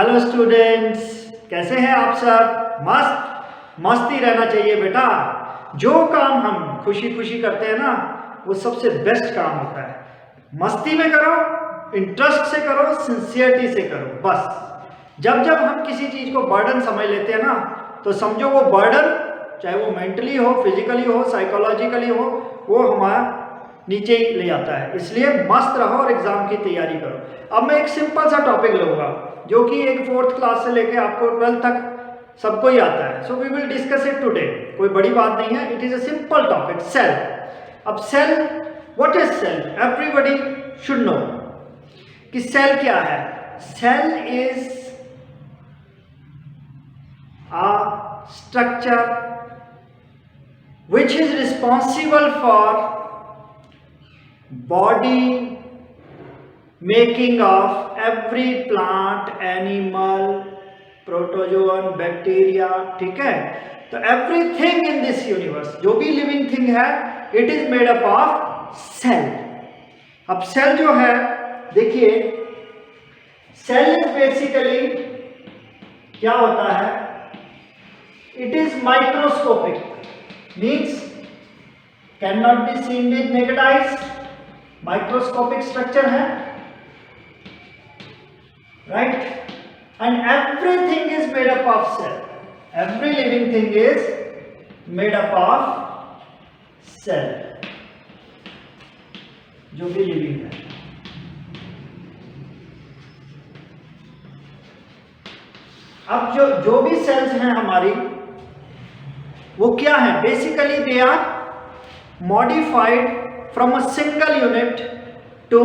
Hello students, कैसे हैं आप सब? मस्ती रहना चाहिए बेटा। जो काम हम खुशी खुशी करते हैं ना, वो सबसे बेस्ट काम होता है। मस्ती में करो, इंटरेस्ट से करो, सिंसियरिटी से करो। बस जब जब हम किसी चीज को बर्डन समझ लेते हैं ना, तो समझो वो बर्डन, चाहे वो मेंटली हो, फिजिकली हो, साइकोलॉजिकली हो, वो हमारा नीचे ही ले आता है। इसलिए मस्त रहो और एग्जाम की तैयारी करो। अब मैं एक सिंपल सा टॉपिक लूंगा जो कि एक 4th क्लास से लेके आपको 12th तक सबको ही आता है। So we will discuss it today. कोई बड़ी बात नहीं है, it is a simple topic, cell. अब cell, what is cell? Everybody should know कि सेल क्या है। Cell is a structure which is responsible for body making of every plant, animal, protozoan, bacteria, ठीक है। तो everything in this universe, जो भी living thing है, it is made up of cell। अब सेल जो है, देखिए, सेल इज बेसिकली क्या होता है? It is microscopic, means cannot be seen with naked eyes, microscopic structure है, right? And everything is made up of cell. Every living thing is made up of cell, जो भी living है। अब जो भी सेल्स हैं हमारी, वो क्या है? Basically they are modified from a single unit to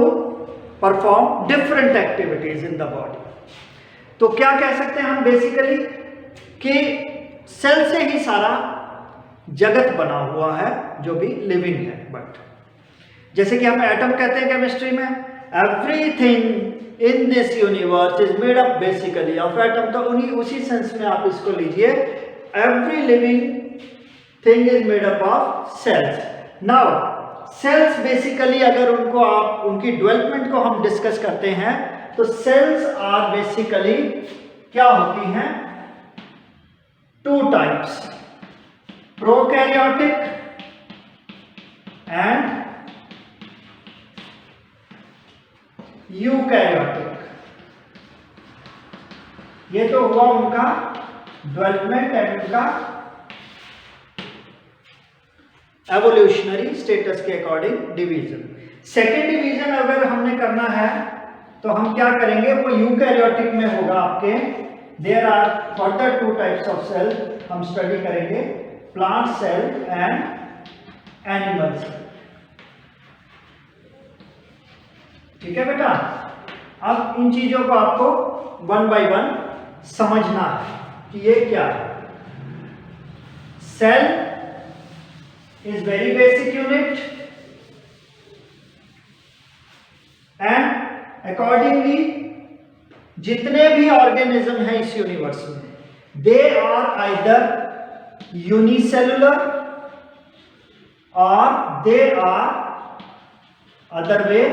perform different activities in the body. तो क्या कह सकते हैं हम बेसिकली कि सेल से ही सारा जगत बना हुआ है जो भी लिविंग है। बट जैसे कि हम एटम कहते हैं केमिस्ट्री में, everything in this universe is made up basically of atom. तो उसी सेंस में आप इसको लीजिए, every living thing is made up of cells. Now cells basically, अगर उनको आप उनकी डेवलपमेंट को हम डिस्कस करते हैं, तो सेल्स आर बेसिकली क्या होती हैं? 2 टाइप्स, प्रोकैरियोटिक एंड यूकैरियोटिक। ये तो हुआ उनका डेवलपमेंट एंड उनका एवोल्यूशनरी स्टेटस के अकॉर्डिंग डिवीजन। सेकेंड डिवीजन अगर हमने करना है तो हम क्या करेंगे? वो यूकैरियोटिक में होगा आपके। There are further 2 types of cell हम स्टडी करेंगे, plant cell and animal cell. ठीक है बेटा? अब इन चीजों को आपको 1 by 1 समझना है कि ये क्या है। Cell is very basic unit and accordingly जितने भी ऑर्गेनिज्म हैं इस यूनिवर्स में, they are either unicellular or they are other way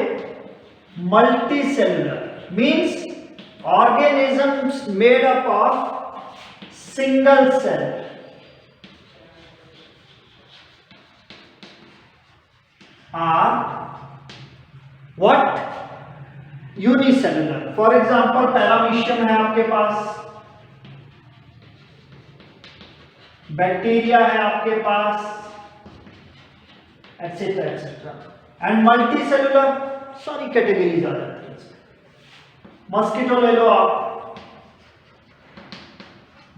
multicellular, means organisms made up of single cell are what? Unicellular. For example, paramecium है आपके पास, bacteria है आपके पास, etcetera etcetera. And multicellular सारी कैटेगरीज आ जाती है। मस्कीटो ले लो आप,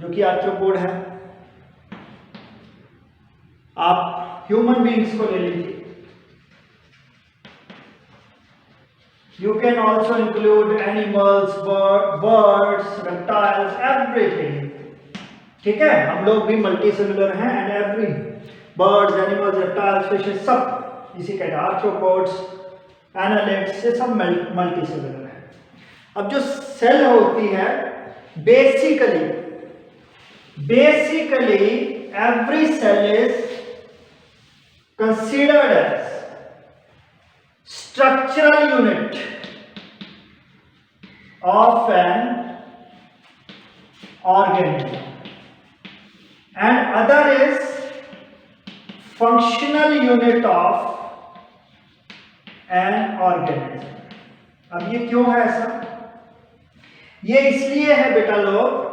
जो कि आर्थ्रोपोड है। आप ह्यूमन बीइंग्स को ले लीजिए। You can also include animals, birds, reptiles, everything. ठीक है? हम लोग भी मल्टीसेलुलर हैं and every birds, animals, reptiles, fishes सब इसी का, आर्थ्रोपोड्स, एनालिड्स, ये सब मल्टीसेलुलर है। अब जो सेल होती है, basically every cell is considered as structural unit of an organism and other is functional unit of an organism. अब ये क्यों है ऐसा? ये इसलिए है बेटा लोग,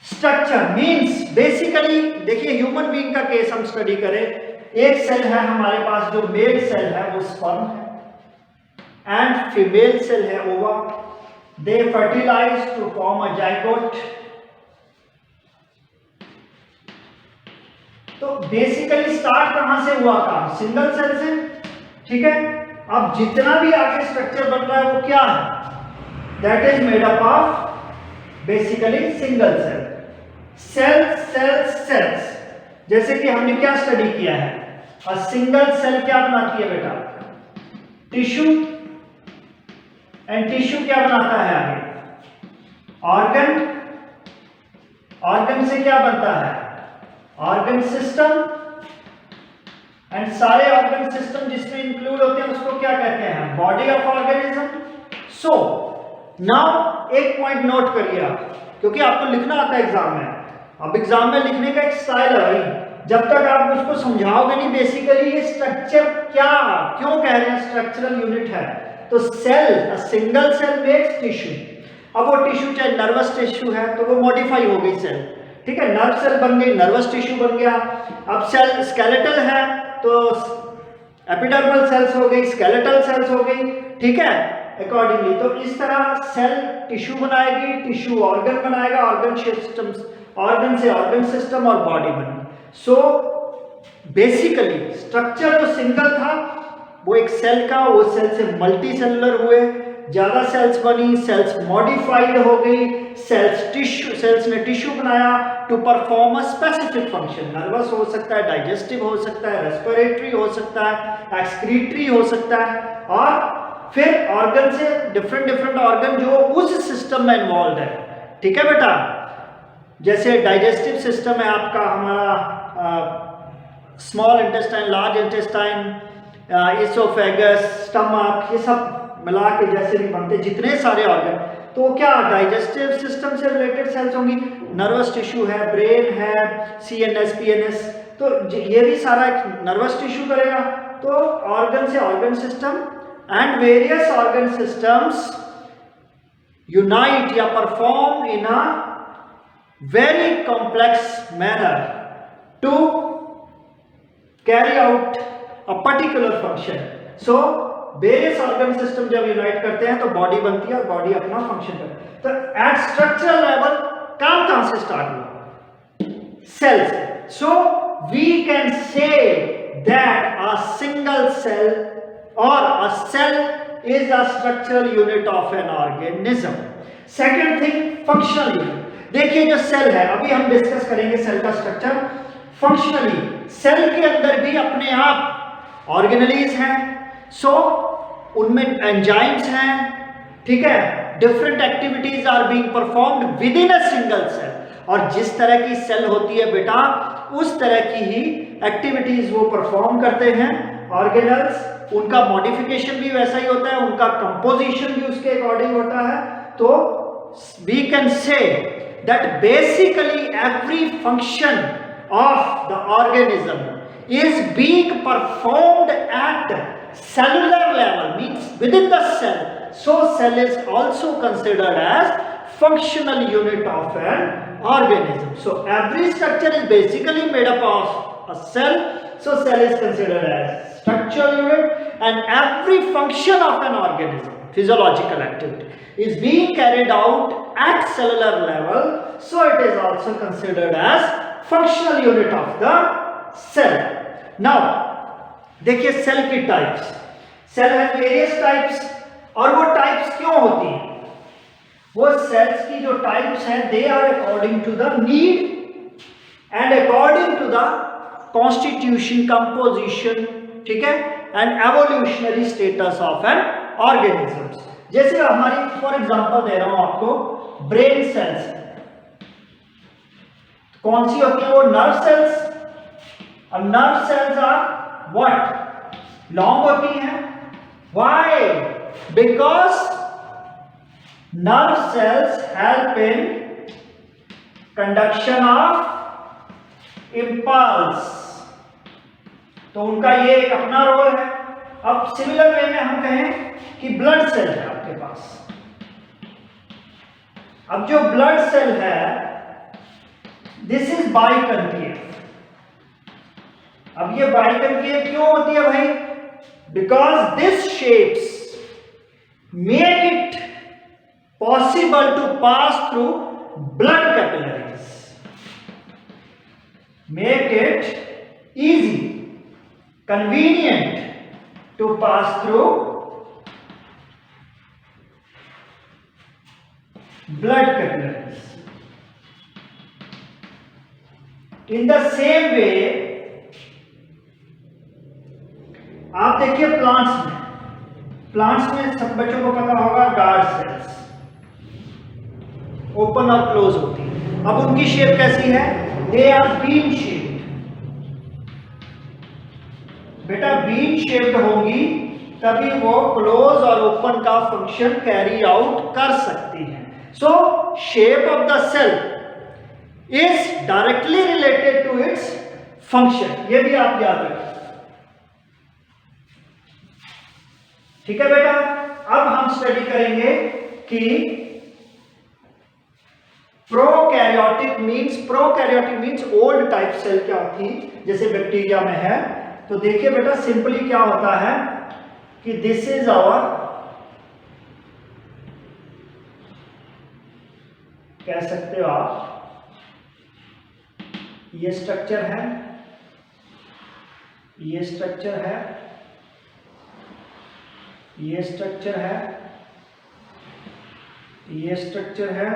स्ट्रक्चर मींस बेसिकली देखिए ह्यूमन बीइंग का केस हम स्टडी करें, एक सेल है हमारे पास जो मेल सेल है वो स्पर्म है एंड फीमेल सेल है ova, they fertilize to form a zygote. तो बेसिकली स्टार्ट कहां से हुआ काम? सिंगल सेल से, ठीक है। अब जितना भी आगे स्ट्रक्चर बन रहा है वो क्या है? That is made up of basically single cell. Cells जैसे कि हमने क्या स्टडी किया है, अ सिंगल सेल क्या बनाती है बेटा? टिश्यू, एंड टिश्यू क्या बनाता है आगे? ऑर्गन, ऑर्गन से क्या बनता है? ऑर्गन सिस्टम, एंड सारे ऑर्गन सिस्टम जिसमें इंक्लूड होते हैं उसको क्या कहते हैं? Body of organism. So now एक पॉइंट नोट करिए आप, क्योंकि आपको लिखना आता है एग्जाम में। अब एग्जाम में लिखने का एक स्टाइल है भाई, जब तक आप उसको समझाओगे नहीं बेसिकली ये स्ट्रक्चर क्या, क्यों कह रहे हैं स्ट्रक्चरल यूनिट है। तो cell, a single cell makes tissue. अब वो टिश्यू चाहे नर्वस टिश्यू है तो वो मॉडिफाई हो गई सेल, ठीक है, नर्व सेल बन गई, नर्वस टिश्यू बन गया। अब सेल स्केलेटल है तो एपिडर्मल सेल्स हो गई, स्केलेटल सेल्स हो गई, ठीक है, अकॉर्डिंगली। तो इस तरह सेल टिश्यू बनाएगी, टिश्यू ऑर्गन बनाएगा, ऑर्गन सिस्टम्स, ऑर्गन से ऑर्गन सिस्टम और बॉडी बनी। सो बेसिकली स्ट्रक्चर जो सिंगल था वो एक सेल का, वो सेल से मल्टी सेलुलर हुए, ज्यादा सेल्स बनी, सेल्स मॉडिफाइड हो गई, सेल्स ने टिश्यू बनाया to perform a specific function. Nervous हो सकता है, डाइजेस्टिव हो सकता है, रेस्पिरेटरी हो सकता है, एक्सक्रीटरी हो सकता है, और फिर ऑर्गन से डिफरेंट ऑर्गन जो उस सिस्टम में इन्वॉल्व है, ठीक है बेटा। जैसे डाइजेस्टिव सिस्टम है आपका, हमारा small intestine, large intestine, oesophagus, stomach, ये सब मिला के जैसे भी बनते जितने सारे ऑर्गन, तो क्या डाइजेस्टिव सिस्टम से रिलेटेड सेल्स होंगी। नर्वस टिश्यू है, ब्रेन है, CNS, PNS, तो ये भी सारा एक नर्वस टिश्यू करेगा। तो ऑर्गन से organ system and various organ systems unite या perform in a very complex manner to carry out a particular function. So various organ system जब यूनाइट करते हैं तो बॉडी बनती है और बॉडी अपना फंक्शन करती है। तो एट स्ट्रक्चरल लेवल काम कहां से स्टार्ट हुआ? सेल से। So we can say that a single cell और a cell is a structural unit of an organism. Second thing, functional unit. देखिए जो सेल है, अभी हम डिस्कस करेंगे सेल का स्ट्रक्चर। फंक्शनली सेल के अंदर भी अपने आप ऑर्गेनेलीज हैं, सो उनमें एंजाइम्स हैं, ठीक है, different activities are being performed within a single cell. और जिस तरह की सेल होती है बेटा उस तरह की ही एक्टिविटीज वो परफॉर्म करते हैं ऑर्गेनल्स। उनका मॉडिफिकेशन भी वैसा ही होता है, उनका कंपोजिशन भी उसके अकॉर्डिंग होता है। तो we can say that basically every function of the organism is being performed at cellular level, means within the cell. So cell is also considered as functional unit of an organism. So every structure is basically made up of a cell. So cell is considered as structural unit, and every function of an organism, physiological activity, is being carried out at cellular level, so it is also considered as functional unit of the cell. Now देखिए cell की types, cell है various types, और वो types क्यों होती हैं? वो sales की जो टाइप्स हैं they are according to the need and according to the constitution, composition, ठीक है, and evolutionary status of an organism. जैसे हमारी फॉर एग्जांपल दे रहा हूं आपको, ब्रेन सेल्स कौन सी होती है? वो नर्व सेल्स। और nerve cells are what? Long होती हैं। Why? Because nerve cells help in conduction of impulse, तो उनका ये एक अपना रोल है। अब सिमिलर वे में हम कहें कि ब्लड सेल है आपके पास। अब जो ब्लड सेल है दिस इज बाइकन्केव। अब ये बाइकन्केव क्यों होती है भाई? Because this shapes make it possible to pass through blood capillaries, make it easy, convenient to pass through blood capillaries. In the same way, आप देखिए प्लांट्स में सब बच्चों को पता होगा गार्ड सेल्स ओपन और क्लोज होती है। अब उनकी शेप कैसी है? They are bean shaped. बेटा बीन शेप्ड होंगी तभी वो क्लोज और ओपन का फंक्शन कैरी आउट कर सकती हैं। So shape of the cell is directly related to its function, ये भी आप याद रखें। ठीक है बेटा, अब हम स्टडी करेंगे कि prokaryotic means old type cell क्या होती, जैसे बैक्टीरिया में है। तो देखिए बेटा सिंपली क्या होता है कि दिस इज आवर, कह सकते हो आप, ये स्ट्रक्चर है, ये स्ट्रक्चर है, ये स्ट्रक्चर है, ये स्ट्रक्चर है,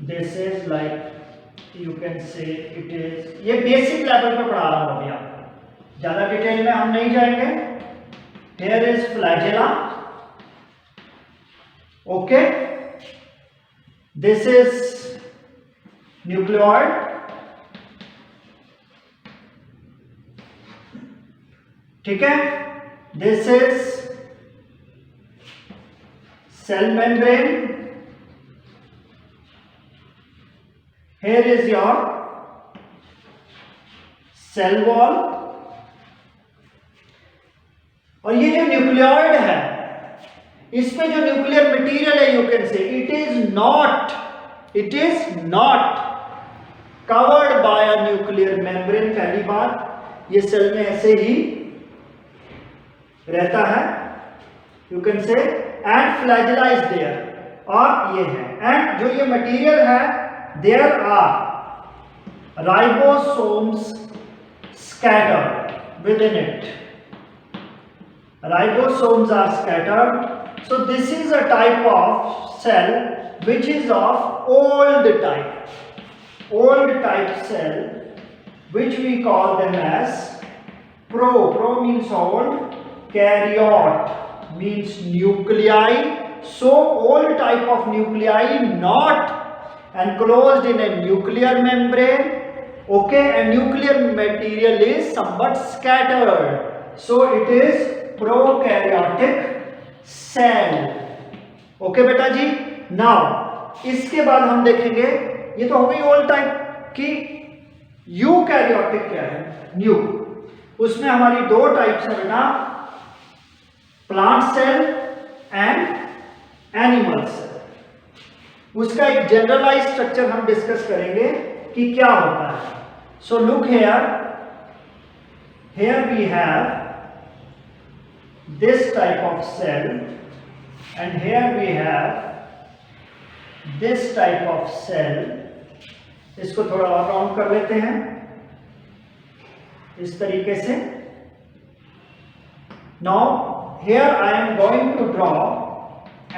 this is like you can say it is, ये बेसिक लेवल पे पढ़ा रहा हूं अभी आपको, ज्यादा डिटेल में हम नहीं जाएंगे। Here is flagella, okay, this is nucleoid, ठीक है, this is cell membrane, here is your cell wall, और ये जो न्यूक्लियोइड है इसमें जो न्यूक्लियर मटेरियल है you can say it is not covered by a nuclear membrane. पहली बात, ये सेल में ऐसे ही रहता है, you can say, and flagella is there, और ये है, एंड जो ये मटेरियल है there are ribosomes scattered within it. Ribosomes are scattered. So this is a type of cell which is of old type cell, which we call them as pro means old, karyote means nuclei. So old type of nuclei not enclosed in a nuclear membrane, okay, and nuclear material is somewhat scattered, so it is prokaryotic cell, okay बेटा जी। now इसके बाद हम देखेंगे, ये तो हो गई old type की, यूकैरियोटिक क्या है, न्यू, उसमें हमारी दो टाइप्स है बेटा, plant cell and animal cell. उसका एक जनरलाइज स्ट्रक्चर हम डिस्कस करेंगे कि क्या होता है। So look here we have this type of cell and here we have this type of cell. इसको थोड़ा और राउंड कर लेते हैं इस तरीके से। Now here I am going to draw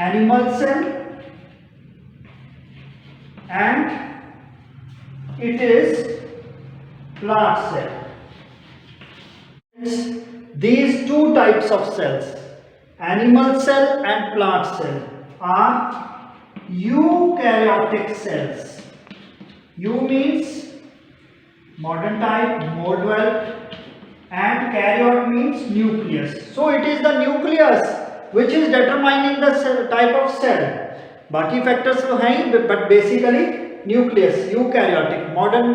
animal cell and it is plant cell. These two types of cells, animal cell and plant cell, are eukaryotic cells. Eu means modern type, more developed, and karyote means nucleus. So it is the nucleus which is determining the type of cell. बाकी factors तो हैं ही, but basically nucleus, eukaryotic, modern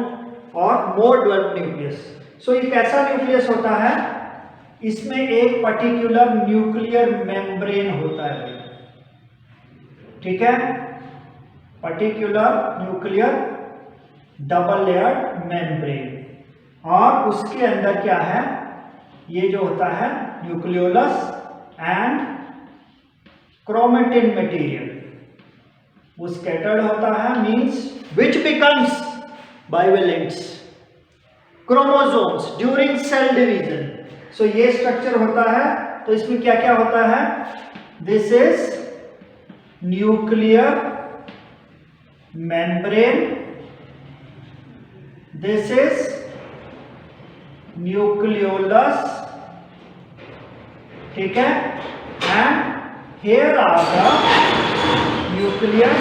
और more developed nucleus. सो ये कैसा nucleus होता है, इसमें एक पर्टिकुलर न्यूक्लियर मेम्ब्रेन होता है, ठीक है, particular nuclear double layered membrane, और उसके अंदर क्या है, ये जो होता है न्यूक्लियोलस एंड क्रोमेटिन मटेरियल, वो स्कैटर्ड होता है, means which becomes bivalents chromosomes during cell division. So ये स्ट्रक्चर होता है। तो इसमें क्या क्या होता है, this is nuclear membrane, this is nucleolus, ठीक है, and here are the nuclear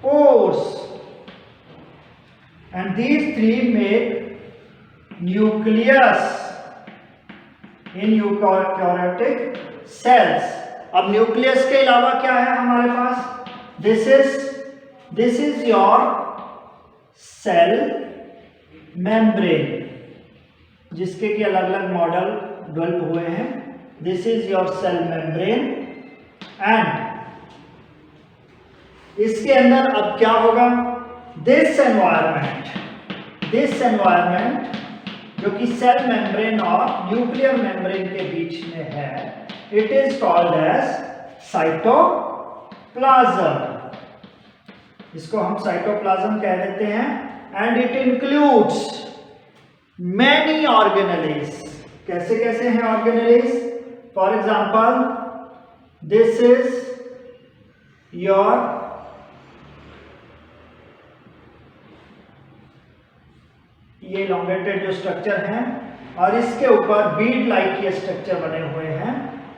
pores, and these three make nucleus in eukaryotic cells। अब न्यूक्लियस के अलावा क्या है हमारे पास, this is your cell membrane, जिसके कि अलग अलग मॉडल डेवलप हुए हैं। This is your cell membrane, and इसके अंदर अब क्या होगा, this environment जो कि सेल मेम्ब्रेन और न्यूक्लियर मेम्ब्रेन के बीच में है, it is called as cytoplasm। इसको हम साइटोप्लाज्म कह देते हैं, and it includes many organelles। कैसे कैसे हैं organelles? For example, this is your ये elongated जो स्ट्रक्चर है, और इसके ऊपर बीड लाइक ये स्ट्रक्चर बने हुए हैं,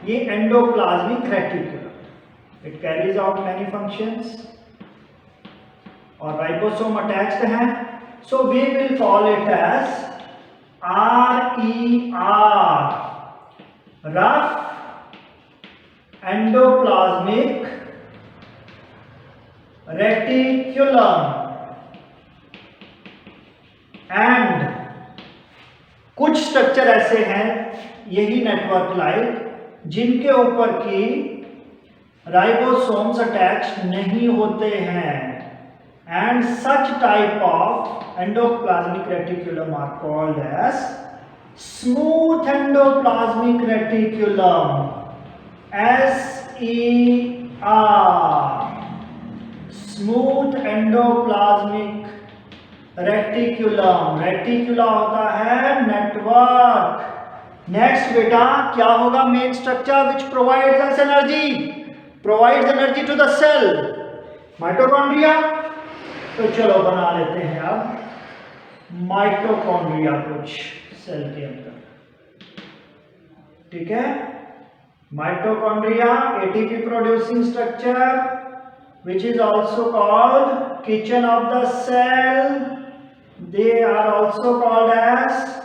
ये endoplasmic reticulum. It carries out many functions, और राइबोसोम अटैच्ड है। So we will call it as RER, rough endoplasmic reticulum. And कुछ स्ट्रक्चर ऐसे हैं, यही नेटवर्क लाइक, जिनके ऊपर की राइबोसोम्स अटैच नहीं होते हैं, and such type of endoplasmic reticulum are called as smooth endoplasmic reticulum, SER, smooth endoplasmic reticulum. Reticula होता है नेटवर्क। नेक्स्ट बेटा क्या होगा, main structure which provides energy to the cell, mitochondria. तो चलो बना लेते हैं अब माइटोकॉन्ड्रिया कुछ सेल के अंदर, ठीक है। Mitochondria ATP producing structure which is also called kitchen of the cell, they are also called as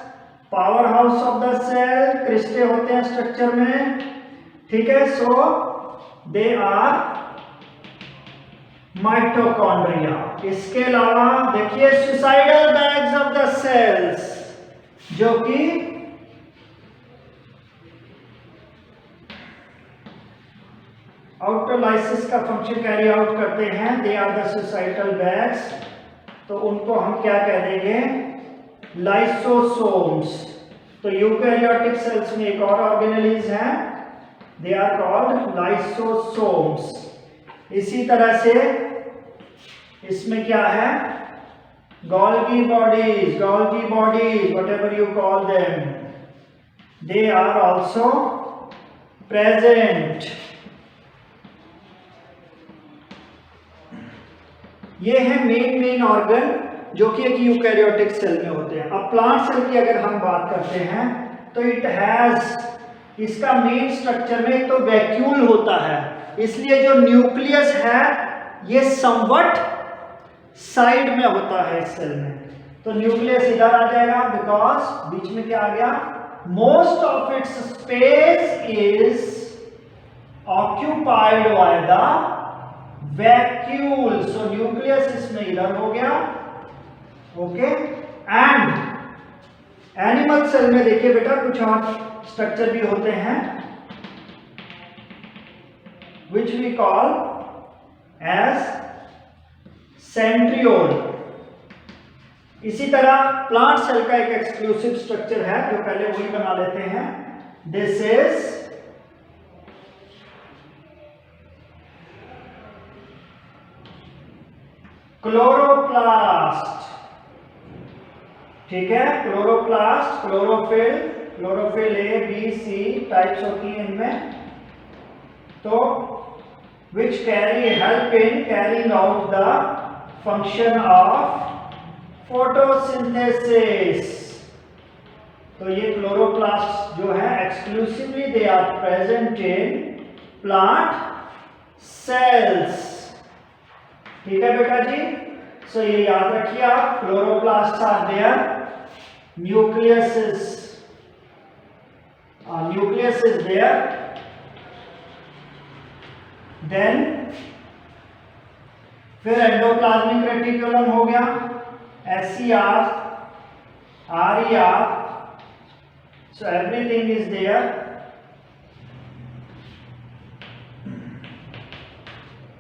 powerhouse of the cell, cristae होते हैं स्ट्रक्चर में, ठीक है। So they are mitochondria. इसके अलावा देखिए suicidal bags of the cells, जो कि आउटोलाइसिस का फंक्शन कैरी आउट करते हैं, they are the suicidal bags. तो उनको हम क्या कह देंगे, लाइसोसोम्स। तो यूकैरियोटिक सेल्स में एक और ऑर्गेनेलिज है, दे आर कॉल्ड लाइसोसोम्स। इसी तरह से इसमें क्या है, Golgi bodies, whatever you call them, they are also present. ये है मेन ऑर्गन जो कि एक यूकैरियोटिक सेल में होते हैं। अब प्लांट सेल की अगर हम बात करते हैं तो इट हैज, इसका मेन स्ट्रक्चर में तो वैक्यूल होता है, इसलिए जो न्यूक्लियस है ये समवट साइड में होता है इस सेल में। तो न्यूक्लियस इधर आ जाएगा बिकॉज बीच में क्या आ गया, most of its space is occupied by the vacuole. So nucleus इसमें इधर हो गया, ओके। एंड एनिमल सेल में देखिए बेटा कुछ और स्ट्रक्चर भी होते हैं which we call as centriole. इसी तरह प्लांट सेल का एक एक्सक्लूसिव स्ट्रक्चर है जो पहले वही बना लेते हैं। दिस इज क्लोरोप्लास्ट, ठीक है। Chloroplast, chlorophyll, chlorophyll A B C types होती हैं इनमें, तो which help in carrying out the function of photosynthesis. तो ये क्लोरोप्लास्ट जो है exclusively they are present in plant cells, ठीक है बेटा जी। सो ये याद रखिए आप, chloroplast are there, nucleus is there, then फिर एंडोप्लाज्मिक रेटिकुलम हो गया, SCR, RER, so everything is there.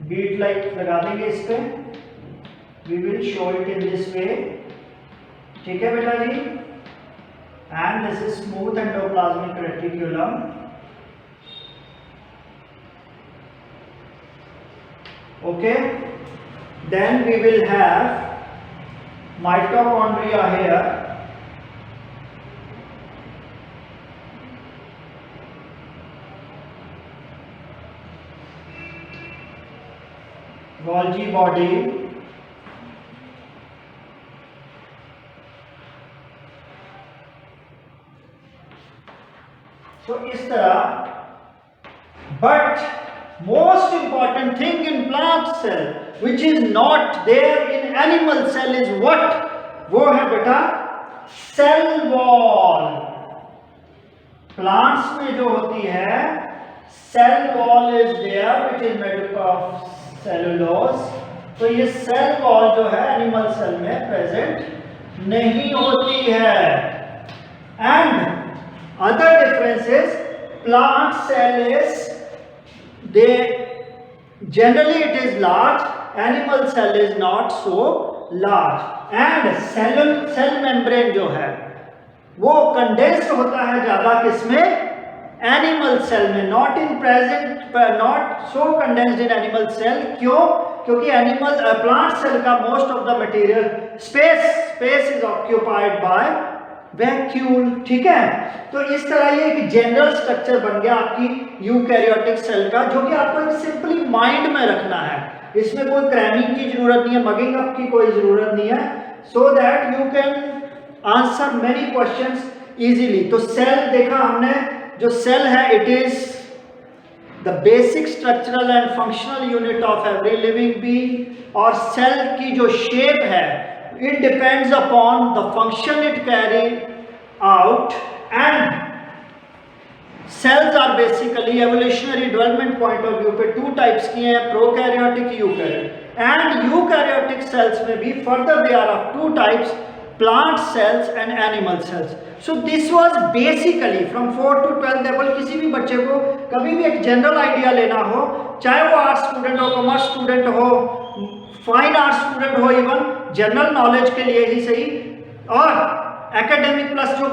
Bead like लगा देंगे इस पे, we will show it in this way, ठीक है बेटा जी। and this is smooth endoplasmic reticulum, okay। then we will have mitochondria here, Golgi body, so इस तरह। but most important thing in plant cell which is not there in animal cell is what? वो है बेटा cell wall। plants में जो होती है cell wall is there which is made up of cellulose। तो ये cell wall जो है animal cell में present नहीं होती है। and other differences, plant cell is generally it is large, animal cell is not so large, and cell membrane जो है वो कंडेंस्ड होता है ज्यादा किसमें? एनिमल सेल में, not in present, not so condensed in animal cell. क्यों? क्योंकि एनिमल प्लांट सेल का most of the material space is occupied by vacuole, ठीक है। तो इस तरह ये एक जनरल स्ट्रक्चर बन गया आपकी यूकैरियोटिक सेल का, जो कि आपको एक सिंपली माइंड में रखना है। इसमें कोई क्रैमिंग की जरूरत नहीं है, मगिंग अप की कोई जरूरत नहीं है, so that you can answer many questions easily. तो सेल देखा हमने, जो सेल है it is the basic structural and functional unit of every living being. और सेल की जो शेप है it depends upon the function it carry out, and cells are basically evolutionary development point of view पे two types की हैं, prokaryotic, eukaryotic, and eukaryotic cells में भी further they are of two types, plant cells and animal cells. So this was basically from 4 to 12 level। किसी भी बच्चे को कभी भी एक जनरल आइडिया लेना हो, चाहे वो आर्ट्स स्टूडेंट हो, कॉमर्स स्टूडेंट हो, फाइन आर्ट्स स्टूडेंट हो, इवन जनरल नॉलेज के लिए ही सही, और एकेडमिक प्लस जो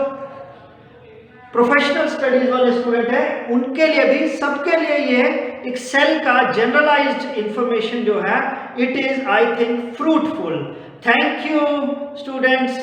प्रोफेशनल स्टडीज वाले स्टूडेंट हैं उनके लिए भी, सबके लिए ये एक सेल का जनरलाइज्ड इंफॉर्मेशन जो है it is I think fruitful. Thank you students.